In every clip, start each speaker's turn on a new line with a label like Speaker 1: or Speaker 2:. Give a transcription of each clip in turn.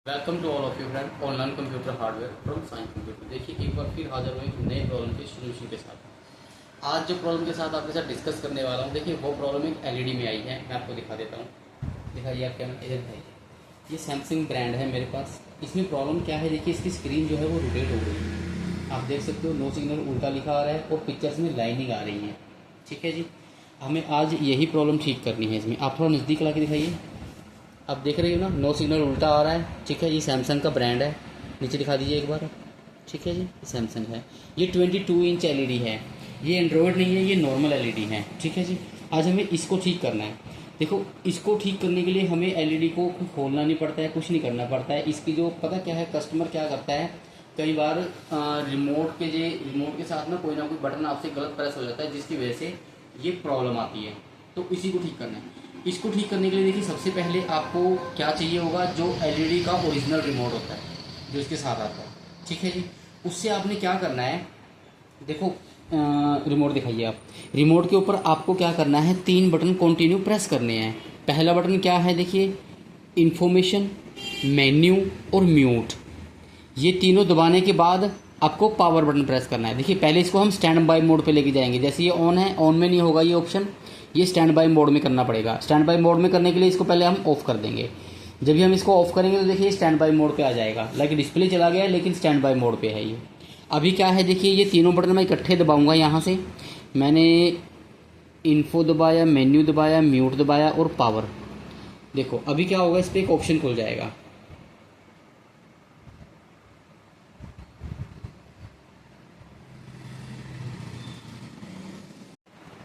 Speaker 1: Welcome to all of you friend online computer hardware from science computer. देखिए एक बार फिर हाजिर हुए एक नए प्रॉब्लम के सोल्यूशन के साथ। आज जो प्रॉब्लम के साथ आपके साथ डिस्कस करने वाला हूँ, देखिए वो प्रॉब्लम एक एलईडी में आई है। मैं आपको दिखा देता हूँ। दिखाइए आप क्या, इधर दिखाइए। ये सैमसंग ब्रांड है मेरे पास। इसमें प्रॉब्लम क्या है, देखिए इसकी स्क्रीन जो है वो रोटेट हो रही है। आप देख सकते हो नो सिग्नल उल्टा लिखा आ रहा है और पिक्चर्स में लाइनिंग आ रही है। ठीक है जी, हमें आज यही प्रॉब्लम ठीक करनी है। इसमें आप थोड़ा नज़दीक ला के दिखाइए। आप देख रहे हो ना, नो सिग्नल उल्टा आ रहा है। ठीक है, ये सैमसंग का ब्रांड है। नीचे दिखा दीजिए एक बार। ठीक है जी, ये सैमसंग है। ये 22 इंच एलईडी है। ये एंड्रॉयड नहीं है, ये नॉर्मल एलईडी है। ठीक है जी, आज हमें इसको ठीक करना है। देखो, इसको ठीक करने के लिए हमें एलईडी को खोलना नहीं पड़ता है, कुछ नहीं करना पड़ता है। इसकी जो पता क्या है, कस्टमर क्या करता है, कई बार रिमोट के साथ ना कोई बटन आपसे गलत प्रेस हो जाता है, जिसकी वजह से ये प्रॉब्लम आती है। तो इसी को ठीक करना है। इसको ठीक करने के लिए देखिए सबसे पहले आपको क्या चाहिए होगा, जो एलईडी का ओरिजिनल रिमोट होता है जो इसके साथ आता है। ठीक है जी, उससे आपने क्या करना है, देखो रिमोट दिखाइए आप। रिमोट के ऊपर आपको क्या करना है, 3 बटन कंटिन्यू प्रेस करने हैं। पहला बटन क्या है, देखिए इन्फॉर्मेशन, मेन्यू और म्यूट। ये तीनों दबाने के बाद आपको पावर बटन प्रेस करना है। देखिए पहले इसको हम स्टैंड बाय मोड पे लेके जाएंगे। जैसे ये ऑन है, ऑन में नहीं होगा ये ऑप्शन, ये स्टैंड बाय मोड में करना पड़ेगा। स्टैंड बाय मोड में करने के लिए इसको पहले हम ऑफ कर देंगे। जब भी हम इसको ऑफ करेंगे तो देखिए स्टैंड बाय मोड पे आ जाएगा। लाइक डिस्प्ले चला गया लेकिन स्टैंड बाय मोड पे है ये। अभी क्या है, देखिए ये तीनों बटन मैं इकट्ठे दबाऊंगा। यहाँ से मैंने इन्फो दबाया, मेन्यू दबाया, म्यूट दबाया और पावर। देखो अभी क्या होगा, इस पर एक ऑप्शन खुल जाएगा।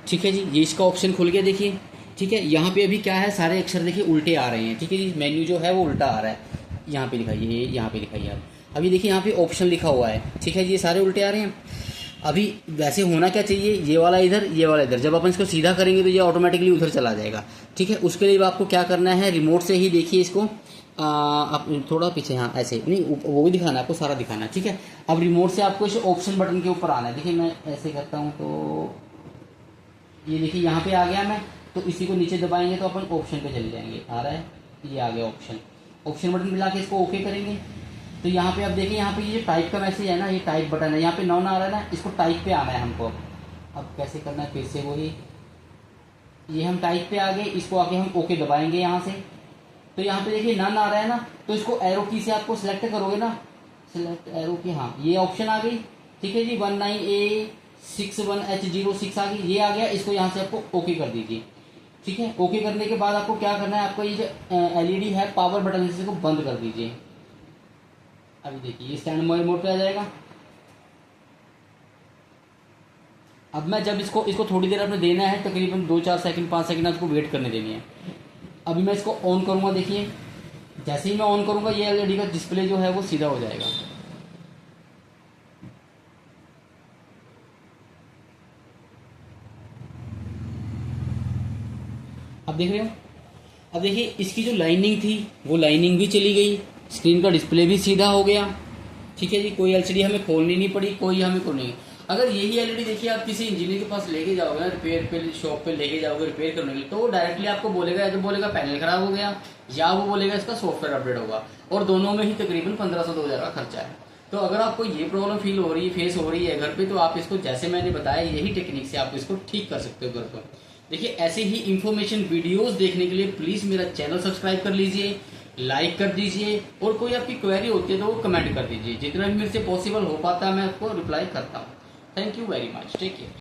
Speaker 1: ठीक है जी, ये इसका ऑप्शन खुल गया देखिए। ठीक है, यहाँ पे अभी क्या है, सारे अक्षर देखिए उल्टे आ रहे हैं। ठीक है जी, मेन्यू जो है वो उल्टा आ रहा है। यहाँ पे दिखाइए, यहाँ पे दिखाइए आप। अभी देखिए यहाँ पे ऑप्शन लिखा हुआ है। ठीक है जी, ये सारे उल्टे आ रहे हैं। अभी वैसे होना क्या चाहिए, ये वाला इधर, ये वाला इधर। जब अपन इसको सीधा करेंगे तो ये ऑटोमेटिकली उधर चला जाएगा। ठीक है, उसके लिए आपको क्या करना है, रिमोट से ही देखिए इसको। आप थोड़ा पीछे, हाँ ऐसे नहीं, वो भी दिखाना है आपको, सारा दिखाना है। ठीक है, अब रिमोट से आपको इस ऑप्शन बटन के ऊपर आना है। देखिए मैं ऐसे करता हूँ तो ये देखिए यहाँ पे आ गया मैं। तो इसी को नीचे दबाएंगे तो अपन ऑप्शन पे चले जाएंगे। आ रहा है, ये आ गया ऑप्शन। ऑप्शन बटन मिला के इसको ओके करेंगे तो यहाँ पे अब देखिए, यहाँ पे ये टाइप का मैसेज है ना, ये टाइप बटन है। यहाँ पे नॉन आ रहा है ना, इसको टाइप पे आना है हमको। अब कैसे करना है, फिर से वही, ये हम टाइप पे आ गए, इसको आके हम ओके दबाएंगे यहाँ से। तो यहाँ पे देखिए नन आ रहा है ना, तो इसको एरो की से आपको सिलेक्ट करोगे ना, सिलेक्ट एरो की, हाँ ये ऑप्शन आ गई। ठीक है जी, 19A61H06 आ गई, ये आ गया। इसको यहाँ से आपको ओके कर दीजिए। ठीक है, ओके करने के बाद आपको क्या करना है, आपको ये जो एलईडी है पावर बटन से इसको बंद कर दीजिए। अभी देखिए ये स्टैंड बाय मोड पे आ जाएगा। अब मैं जब इसको थोड़ी देर आपने देना है, तकरीबन 2-4 सेकंड 5 सेकंड आपको वेट करने देनी है। अभी मैं इसको ऑन करूंगा, देखिए जैसे ही मैं ऑन करूंगा ये एलईडी का डिस्प्ले जो है वो सीधा हो जाएगा। अब देख रहे हो, अब देखिए इसकी जो लाइनिंग थी वो लाइनिंग भी चली गई, स्क्रीन का डिस्प्ले भी सीधा हो गया। ठीक है जी, कोई एलसीडी हमें खोलनी नहीं पड़ी, कोई हमें खोलनी। अगर यही एलईडी देखिए आप किसी इंजीनियर के पास लेके जाओगे ना, रिपेयर पे शॉप पे लेके जाओगे रिपेयर करने के लिए, तो वो डायरेक्टली आपको बोलेगा, या तो बोलेगा पैनल खराब हो गया, या वो बोलेगा इसका सॉफ्टवेयर अपडेट होगा। और दोनों में ही तकरीबन 1500-2000 का खर्चा है। तो अगर आपको ये प्रॉब्लम फील हो रही है, फेस हो रही है घर पे, तो आप इसको जैसे मैंने बताया यही टेक्निक से आप इसको ठीक कर सकते हो घर पर। देखिए ऐसे ही इंफॉर्मेशन वीडियोस देखने के लिए प्लीज मेरा चैनल सब्सक्राइब कर लीजिए, लाइक कर दीजिए, और कोई आपकी क्वेरी होती है तो वो कमेंट कर दीजिए। जितना भी मेरे से पॉसिबल हो पाता है मैं आपको रिप्लाई करता हूँ। Thank you very much, take care.